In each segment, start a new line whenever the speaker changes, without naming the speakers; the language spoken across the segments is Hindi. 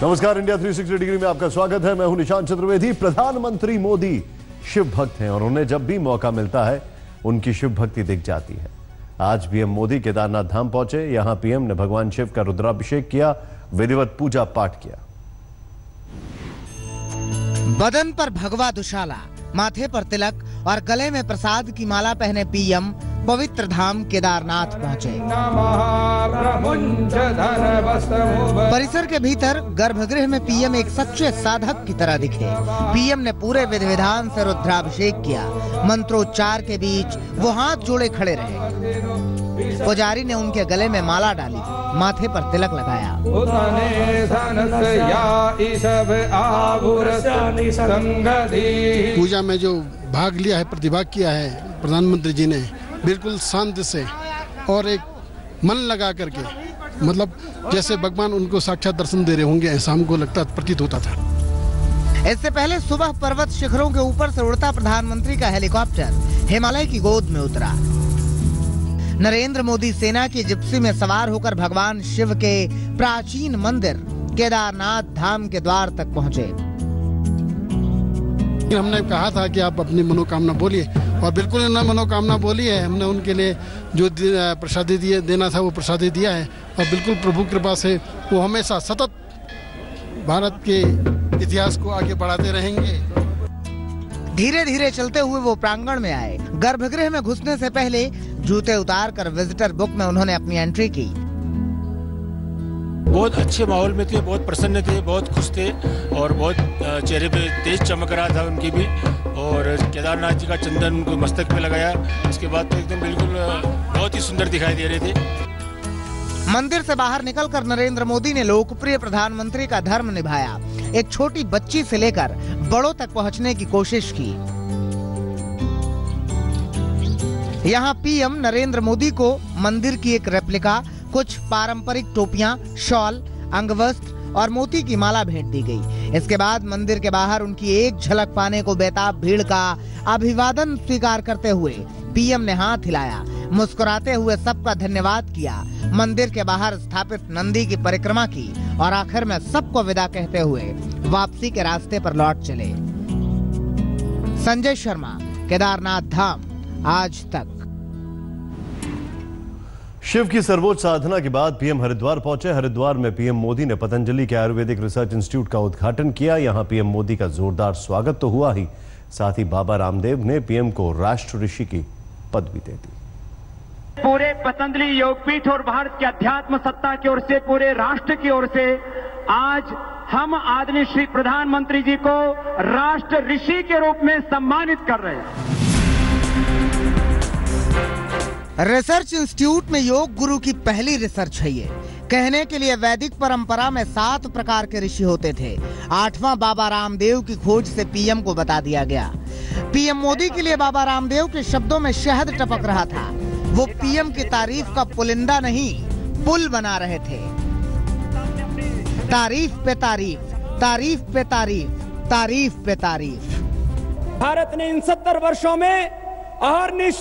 नमस्कार, इंडिया 360 डिग्री में आपका स्वागत है। मैं हूं निशांत चतुर्वेदी। प्रधानमंत्री मोदी शिव भक्त हैं और उन्हें जब भी मौका मिलता है उनकी शिव भक्ति दिख जाती है। आज पीएम मोदी केदारनाथ धाम पहुंचे। यहां पीएम ने भगवान शिव का रुद्राभिषेक किया, विधिवत पूजा पाठ किया।
बदन पर भगवा दुशाला, माथे पर तिलक और गले में प्रसाद की माला पहने पीएम पवित्र धाम केदारनाथ पहुंचे। परिसर के भीतर गर्भगृह में पीएम एक सच्चे साधक की तरह दिखे। पीएम ने पूरे विधि विधान से रुद्राभिषेक किया। मंत्रोच्चार के बीच वो हाथ जोड़े खड़े रहे। पुजारी ने उनके गले में माला डाली, माथे पर तिलक लगाया।
पूजा में जो भाग लिया है, प्रतिभाग किया है प्रधानमंत्री जी ने, बिल्कुल शांति से और एक मन लगा करके, मतलब जैसे भगवान उनको साक्षात दर्शन दे रहे होंगे, ऐसा हमको लगता प्रतीत होता था।
इससे पहले सुबह पर्वत शिखरों के ऊपर से उड़ता प्रधानमंत्री का हेलीकॉप्टर हिमालय की गोद में उतरा। नरेंद्र मोदी सेना की जिप्सी में सवार होकर भगवान शिव के प्राचीन मंदिर केदारनाथ धाम के द्वार तक पहुंचे।
हमने कहा था कि आप अपनी मनोकामना बोलिए और बिल्कुल उन्होंने मनोकामना बोली है। हमने उनके लिए जो प्रसादी देना था वो प्रसादी दिया है और बिल्कुल प्रभु कृपा से वो हमेशा सतत भारत के इतिहास को आगे बढ़ाते रहेंगे।
धीरे धीरे चलते हुए वो प्रांगण में आए। गर्भगृह में घुसने से पहले जूते उतार कर विजिटर बुक में उन्होंने अपनी एंट्री की।
बहुत अच्छे माहौल में थे, बहुत प्रसन्न थे, बहुत खुश थे और बहुत चेहरे पे तेज चमक रहा था उनकी भी। और केदारनाथ जी का चंदन उनको मस्तक पे लगाया। उसके बाद तो एकदम बिल्कुल बहुत ही सुंदर दिखाई दे रहे थे।
मंदिर से बाहर निकलकर नरेंद्र मोदी ने लोकप्रिय प्रधानमंत्री का धर्म निभाया। एक छोटी बच्ची से लेकर बड़ों तक पहुंचने की कोशिश की। यहाँ पीएम नरेंद्र मोदी को मंदिर की एक रेप्लिका, कुछ पारंपरिक टोपियां, शॉल, अंगवस्त्र और मोती की माला भेंट दी गई। इसके बाद मंदिर के बाहर उनकी एक झलक पाने को बेताब भीड़ का अभिवादन स्वीकार करते हुए पीएम ने हाथ हिलाया, मुस्कुराते हुए सबका धन्यवाद किया। मंदिर के बाहर स्थापित नंदी की परिक्रमा की और आखिर में सबको विदा कहते हुए वापसी के रास्ते पर लौट चले। संजय शर्मा, केदारनाथ धाम, आज तक।
शिव की सर्वोच्च साधना के बाद पीएम हरिद्वार पहुंचे। हरिद्वार में पीएम मोदी ने पतंजलि के आयुर्वेदिक रिसर्च इंस्टीट्यूट का उद्घाटन किया। यहां पीएम मोदी का जोरदार स्वागत तो हुआ ही, साथ ही बाबा रामदेव ने पीएम को राष्ट्र ऋषि की पदवी दे दी।
पूरे पतंजलि योगपीठ और भारत की अध्यात्म सत्ता की ओर से, पूरे राष्ट्र की ओर से आज हम आदरणीय श्री प्रधानमंत्री जी को राष्ट्र ऋषि के रूप में सम्मानित कर रहे हैं।
रिसर्च इंस्टीट्यूट में योग गुरु की पहली रिसर्च है ये। कहने के लिए वैदिक परंपरा में 7 प्रकार के ऋषि होते थे। 8वां बाबा रामदेव की खोज से पीएम को बता दिया गया। पीएम मोदी के लिए बाबा रामदेव के शब्दों में शहद टपक रहा था। वो पीएम की तारीफ का पुलिंदा नहीं, पुल बना रहे थे। तारीफ पे तारीफ, तारीफ पे तारीफ, तारीफ पे तारीफ।
भारत ने इन 70 वर्षों में अहर्निश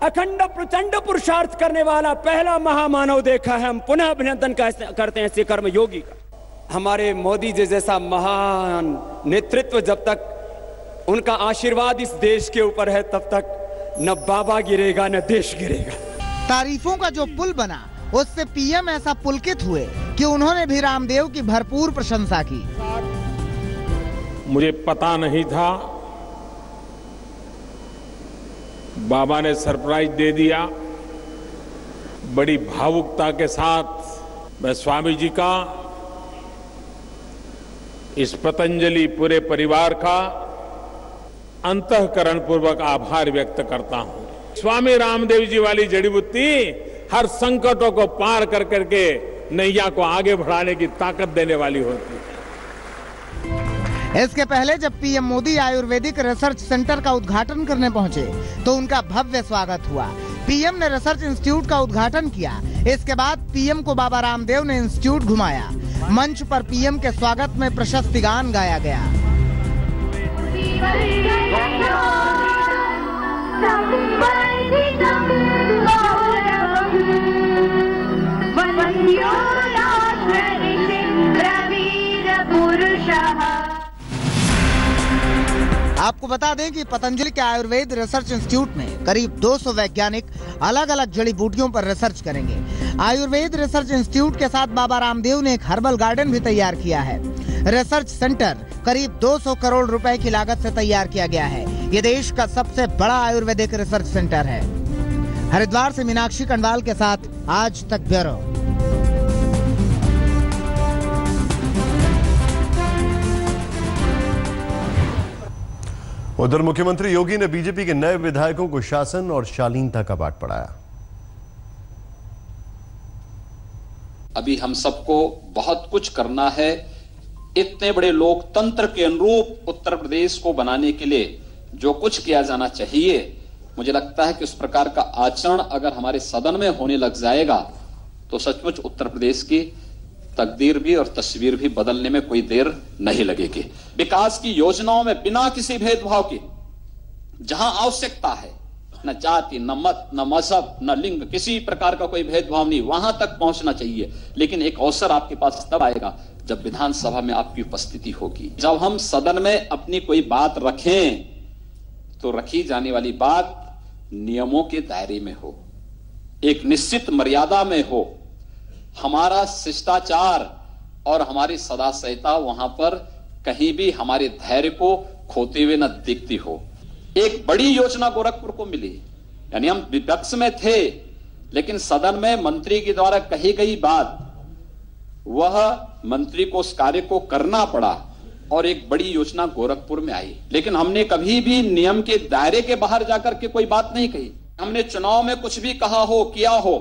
अखंड प्रचंड पुरुषार्थ करने वाला पहला महामानव देखा है। हम पुनः अभिनंदन करते हैं ऐसे कर्म योगी का। हमारे मोदी जी जैसा महान नेतृत्व, जब तक उनका आशीर्वाद इस देश के ऊपर है, तब तक न बाबा गिरेगा न देश गिरेगा।
तारीफों का जो पुल बना, उससे पीएम ऐसा पुलकित हुए कि उन्होंने भी रामदेव की भरपूर प्रशंसा की।
मुझे पता नहीं था, बाबा ने सरप्राइज दे दिया। बड़ी भावुकता के साथ मैं स्वामी जी का, इस पतंजलि पूरे परिवार का अंतःकरण पूर्वक आभार व्यक्त करता हूं। स्वामी रामदेव जी वाली जड़ी बूटी हर संकटों को पार कर करके नैया को आगे बढ़ाने की ताकत देने वाली होती है।
इसके पहले जब PM Modi Ayurvedic research centre का उद्घाटन करने पहुंचे तो उनका भव्य स्वागत हुआ। पीएम ने रिसर्च इंस्टीट्यूट का उद्घाटन किया। इसके बाद पीएम को बाबा रामदेव ने इंस्टीट्यूट घुमाया। मंच पर पीएम के स्वागत में प्रशस्ति गान गाया गया। आपको बता दें कि पतंजलि के आयुर्वेद रिसर्च इंस्टीट्यूट में करीब 200 वैज्ञानिक अलग अलग जड़ी बूटियों पर रिसर्च करेंगे। आयुर्वेद रिसर्च इंस्टीट्यूट के साथ बाबा रामदेव ने एक हर्बल गार्डन भी तैयार किया है। रिसर्च सेंटर करीब 200 करोड़ रुपए की लागत से तैयार किया गया है। ये देश का सबसे बड़ा आयुर्वेदिक रिसर्च सेंटर है। हरिद्वार से मीनाक्षी कंडवाल के साथ आज तक ब्यूरो।
उधर मुख्यमंत्री योगी ने बीजेपी के नए विधायकों को शासन और शालीनता का पाठ पढ़ाया।
अभी हम सबको बहुत कुछ करना है। इतने बड़े लोकतंत्र के अनुरूप उत्तर प्रदेश को बनाने के लिए जो कुछ किया जाना चाहिए, मुझे लगता है कि उस प्रकार का आचरण अगर हमारे सदन में होने लग जाएगा तो सचमुच उत्तर प्रदेश की तकदीर भी और तस्वीर भी बदलने में कोई देर नहीं लगेगी। विकास की योजनाओं में बिना किसी भेदभाव के जहां आवश्यकता है, न जाति, न मत, न मजहब, न लिंग, किसी प्रकार का कोई भेदभाव नहीं, वहां तक पहुंचना चाहिए। लेकिन एक अवसर आपके पास तब आएगा जब विधानसभा में आपकी उपस्थिति होगी। जब हम सदन में अपनी कोई बात रखें तो रखी जाने वाली बात नियमों के दायरे में हो, एक निश्चित मर्यादा में हो। हमारा शिष्टाचार और हमारी सदा संहिता वहां पर कहीं भी हमारे धैर्य को खोते हुए न दिखती हो। एक बड़ी योजना गोरखपुर को मिली, यानी हम विपक्ष में थे लेकिन सदन में मंत्री के द्वारा कही गई बात, वह मंत्री को उस कार्य को करना पड़ा और एक बड़ी योजना गोरखपुर में आई। लेकिन हमने कभी भी नियम के दायरे के बाहर जाकर के कोई बात नहीं कही। हमने चुनाव में कुछ भी कहा हो, किया हो,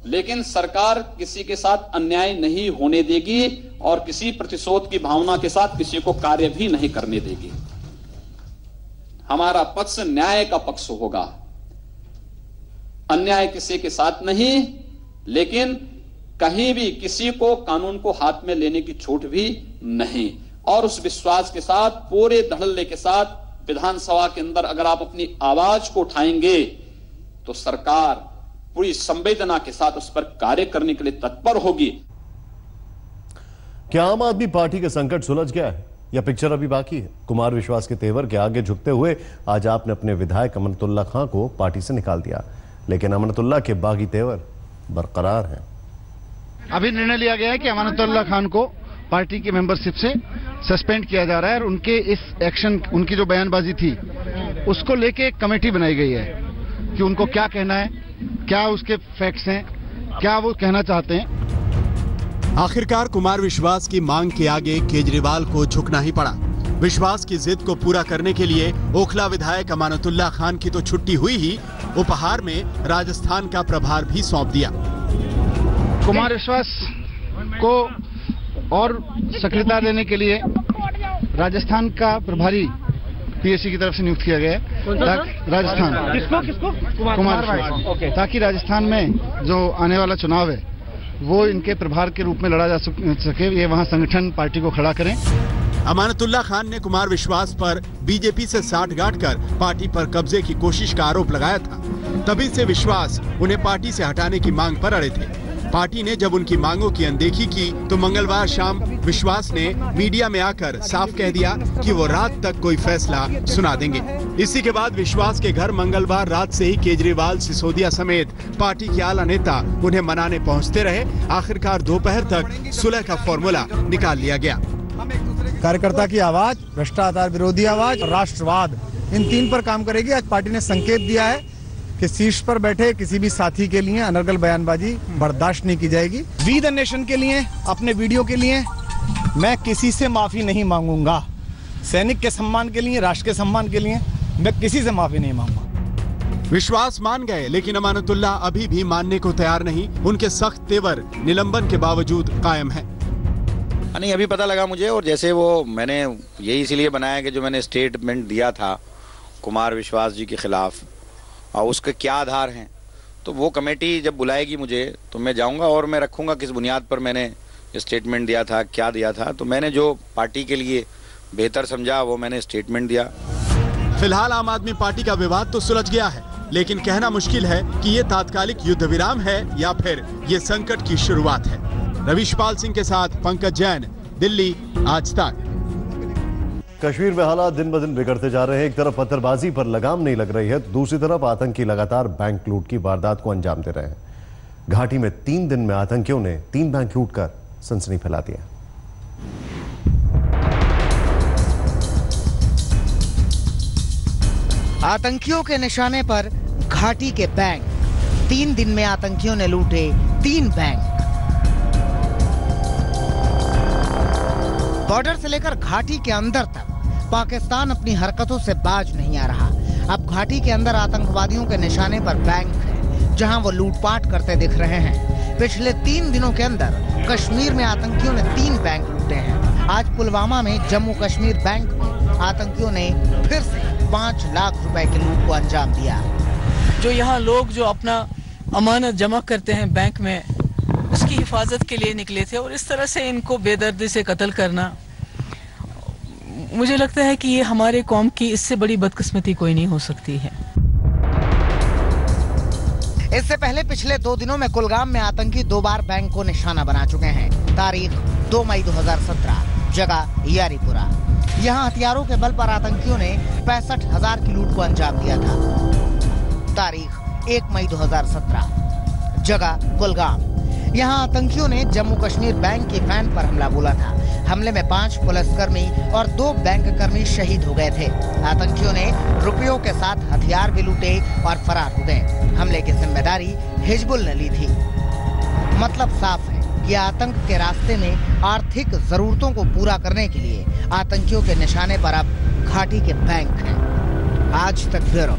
लेकिन सरकार किसी के साथ अन्याय नहीं होने देगी और किसी प्रतिशोध की भावना के साथ किसी को कार्य भी नहीं करने देगी। हमारा पक्ष न्याय का पक्ष होगा, अन्याय किसी के साथ नहीं, लेकिन कहीं भी किसी को कानून को हाथ में लेने की छूट भी नहीं। और उस विश्वास के साथ, पूरे धड़ल्ले के साथ विधानसभा के अंदर अगर आप अपनी आवाज को उठाएंगे तो सरकार पूरी संवेदना के साथ उस पर कार्य करने के लिए तत्पर होगी।
क्या आम आदमी पार्टी का संकट सुलझ गया है या पिक्चर अभी बाकी है? कुमार विश्वास के तेवर के आगे झुकते हुए आज आपने अपने विधायक अमानतुल्लाह खान को पार्टी से निकाल दिया, लेकिन अमानतुल्लाह के बागी तेवर बरकरार हैं।
अभी निर्णय लिया गया है कि अमानतुल्लाह खान को पार्टी की मेंबरशिप से सस्पेंड किया जा रहा है और उनके इस एक्शन, उनकी जो बयानबाजी थी उसको लेके एक कमेटी बनाई गई है कि उनको क्या कहना है, क्या उसके फैक्ट्स हैं, क्या वो कहना चाहते हैं।
आखिरकार कुमार विश्वास की मांग के आगे केजरीवाल को झुकना ही पड़ा। विश्वास की जिद को पूरा करने के लिए ओखला विधायक अमानतुल्लाह खान की तो छुट्टी हुई ही, उपहार में राजस्थान का प्रभार भी सौंप दिया।
कुमार विश्वास को और सक्रियता देने के लिए राजस्थान का प्रभारी पीएससी की तरफ से नियुक्त किया गया है। राजस्थान किसको कुमार विश्वास, ताकि राजस्थान में जो आने वाला चुनाव है वो इनके प्रभार के रूप में लड़ा जा सके, ये वहाँ संगठन पार्टी को खड़ा करें।
अमानतुल्लाह खान ने कुमार विश्वास पर बीजेपी से साठगांठ कर पार्टी पर कब्जे की कोशिश का आरोप लगाया था। तभी से विश्वास उन्हें पार्टी से हटाने की मांग पर अड़े थे। पार्टी ने जब उनकी मांगों की अनदेखी की तो मंगलवार शाम विश्वास ने मीडिया में आकर साफ कह दिया कि वो रात तक कोई फैसला सुना देंगे। इसी के बाद विश्वास के घर मंगलवार रात से ही केजरीवाल, सिसोदिया समेत पार्टी के आला नेता उन्हें मनाने पहुंचते रहे। आखिरकार दोपहर तक सुलह का फॉर्मूला निकाल लिया गया।
कार्यकर्ता की आवाज, भ्रष्टाचार विरोधी आवाज और राष्ट्रवाद, इन तीन पर काम करेगी। आज पार्टी ने संकेत दिया है कि शीर्ष पर बैठे किसी भी साथी के लिए अनर्गल बयानबाजी बर्दाश्त नहीं की जाएगी। वी द नेशन के लिए, अपने वीडियो के लिए मैं किसी से माफी नहीं मांगूंगा। सैनिक के सम्मान के लिए, राष्ट्र के सम्मान के लिए मैं किसी से माफी नहीं मांगूंगा।
विश्वास मान गए, लेकिन अमानतुल्लाह अभी भी मानने को तैयार नहीं। उनके सख्त तेवर निलंबन के बावजूद कायम है।
नहीं, अभी पता लगा मुझे, और जैसे वो मैंने यही इसीलिए बनाया कि जो मैंने स्टेटमेंट दिया था कुमार विश्वास जी के खिलाफ और उसके क्या आधार हैं, तो वो कमेटी जब बुलाएगी मुझे तो मैं जाऊंगा और मैं रखूंगा किस बुनियाद पर मैंने स्टेटमेंट दिया था, क्या दिया था। तो मैंने जो पार्टी के लिए बेहतर समझा वो मैंने स्टेटमेंट दिया।
फिलहाल आम आदमी पार्टी का विवाद तो सुलझ गया है, लेकिन कहना मुश्किल है कि ये तात्कालिक युद्ध विराम है या फिर ये संकट की शुरुआत है। रविशपाल सिंह के साथ पंकज जैन, दिल्ली, आज तक।
कश्मीर में हालात दिन ब दिन बिगड़ते जा रहे हैं। एक तरफ पत्थरबाजी पर लगाम नहीं लग रही है, तो दूसरी तरफ आतंकी लगातार बैंक लूट की वारदात को अंजाम दे रहे हैं। घाटी में 3 दिन में आतंकियों ने 3 बैंक लूटकर सनसनी फैला दिया।
आतंकियों के निशाने पर घाटी के बैंक। 3 दिन में आतंकियों ने लूटे 3 बैंक। बॉर्डर से लेकर घाटी के अंदर तक पाकिस्तान अपनी हरकतों से बाज नहीं आ रहा। अब घाटी के अंदर आतंकवादियों के निशाने पर बैंक है, जहां वो लूटपाट करते दिख रहे हैं। पिछले 3 दिनों के अंदर कश्मीर में आतंकियों ने 3 बैंक लूटे हैं। आज पुलवामा में जम्मू कश्मीर बैंक में आतंकियों ने फिर से 5 लाख रुपए की लूट को अंजाम दिया।
जो यहाँ लोग जो अपना अमानत जमा करते हैं बैंक में, उसकी हिफाजत के लिए निकले थे और इस तरह से इनको बेदर्दी से कत्ल करना, मुझे लगता है कि ये हमारे कौम की इससे बड़ी बदकिस्मती कोई नहीं हो सकती है।
इससे पहले पिछले 2 दिनों में कुलगाम में आतंकी 2 बार बैंक को निशाना बना चुके हैं। तारीख 2 मई 2017, जगह यारीपुरा। यहाँ हथियारों के बल पर आतंकियों ने 65,000 की लूट को अंजाम दिया था। तारीख 1 मई 2017, जगह कुलगाम। यहाँ आतंकियों ने जम्मू कश्मीर बैंक की वैन पर हमला बोला था। हमले में 5 पुलिसकर्मी और 2 बैंक कर्मी शहीद हो गए थे। आतंकियों ने रुपयों के साथ हथियार भी लूटे और फरार हो गए। हमले की जिम्मेदारी हिजबुल ने ली थी। मतलब साफ है कि आतंक के रास्ते में आर्थिक जरूरतों को पूरा करने के लिए आतंकियों के निशाने पर अब घाटी के बैंक हैं। आज तक ब्यूरो।